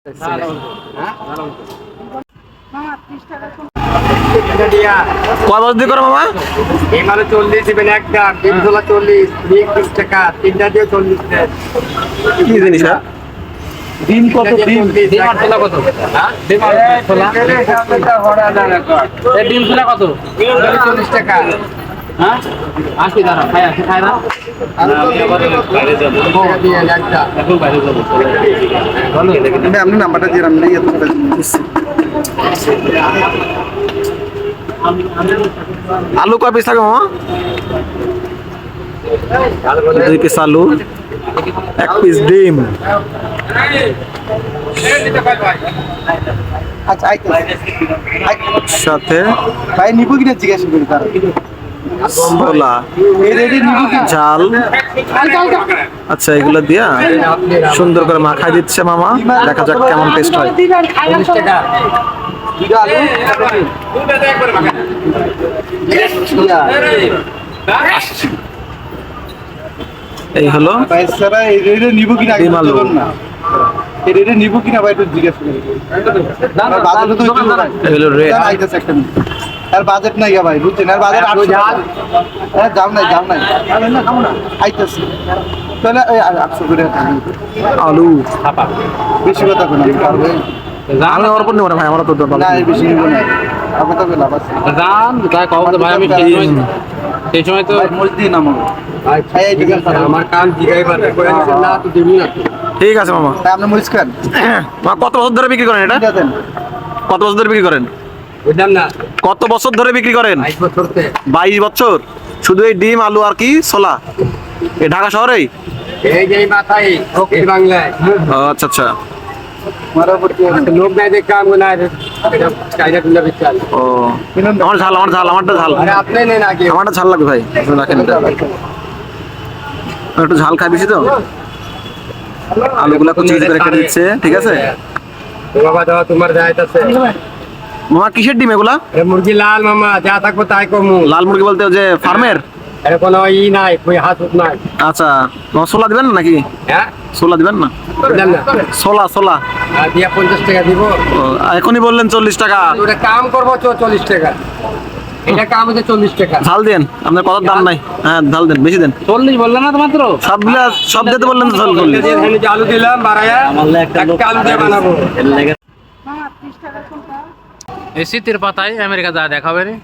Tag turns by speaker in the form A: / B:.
A: কয় বছর দিয়ে করো মামা?
B: এই মানে 40 দিবেন একটা, 40, 30 টাকা, তিনটা দিয়ে 40 দেন।
A: কি জিনিস?
B: ডিম কত? ডিম
C: আর ছোলা কত? ডিম আর ছোলা? এই ডিম ছোলা কত?
B: 40 টাকা।
C: হ্যাঁ? 80 দাঁড়া, খাই না?
B: দিয়ে একটা।
A: আপনি নাম্বারটা দিয়ে আমি আলু কয় পিস থাকে মামা? 2 পিস আলু, 1 পিস ডিম।
B: আচ্ছা,
A: সাথে
B: ভাই নিবো কিনা জিজ্ঞাসা করি তার।
A: ছোলা, ঝাল। আচ্ছা, এগুলো দিয়া সুন্দর করে মাখাই দিচ্ছে মামা। দেখা যাক কেমন টেস্ট হয়।
B: 40 টাকা।
A: এই হলো
B: নিবো কিনা
A: ডিম আলু।
B: এটা নিবো কিনা ভাই একটু জিজ্ঞাসা করি।
A: এই হলো রেড।
B: আর বাজেট নাই ভাই, বুঝছেন? আর বাজেট 800 টাকা। হ্যাঁ, যাও নাই না, খাবো না, আইতেছি। তাহলে 800 করে
A: আলু
B: বেশি কথা বলে আমি পারবো।
A: আমি ওর উপর নেবো না ভাই, আমার তো
B: না, বেশি নিবো না, আমার তো লাভ আছে।
C: দাম তাই কও তো ভাই, আমি সেই সময় তো
B: মরিচ দিয়ে নামো।
C: আমার কাম জিগাই পারে না, তো দিবি না।
A: ঠিক আছে মামা।
B: তাই আপনি মরিচ খান?
A: মামা কত বছর ধরে বিক্রি করেন এটা?
B: দেন।
A: কত বছর ধরে বিক্রি করেন?
C: বুঝলাম না।
A: কত বছর ধরে বিক্রি করেন?
C: 22 বছর তে।
A: 22 বছর। শুধু এই ডিম আলু আর কি ছোলা? এই ঢাকা শহরেই?
C: এই যে মাথায় এই বাংলায়
A: ও, আচ্ছা আচ্ছা।
C: লোক নাই দেখ কাম না, চাইনা তুলে বিচাল।
A: ও, আমারটা ঝাল।
C: আরে আপনি নেন আগে।
A: আমারটা ঝাল লাগবে ভাই, রাখেন এটা। একটু ঝাল খাই বেশি তো। আলুগুলা কুচি কুচি করে কেটে দিচ্ছে, ঠিক আছে।
C: বাবা দাও তোমার যাইতাছে।
A: মামা কিসের ডিম এগুলা?
C: এ মুরগি লাল মামা, যা থাকবো তাই কমু।
A: লাল মুরগি বলতে ওই যে ফার্মের?
C: এর কোনো নাই, কই হাত নাই।
A: আচ্ছা, মামা ছোলা দিবেন না নাকি?
C: হ্যাঁ,
A: ছোলা দিবেন না?
C: বুঝলাম না।
A: ছোলা
C: দিয়া 50 টাকা দিব।
A: ও, এখনই বললেন 40 টাকা।
C: ওটা কাম করবো 40 টাকা। এটা কাম হচ্ছে 40 টাকা।
A: ঝাল দেন, আপনার কথার দাম নাই। হ্যাঁ, ঝাল দেন, বেশি দেন।
C: 40 বললেন না তো মাত্র?
A: সব দিতে বললেন তো ঝাল করলেন।
C: এখানে যে আলু দিলাম বাড়ায়া, একটা আলু দিয়ে বানাবো। এই শীতের পাতায় আমেরিকা যা দেখাবে রে।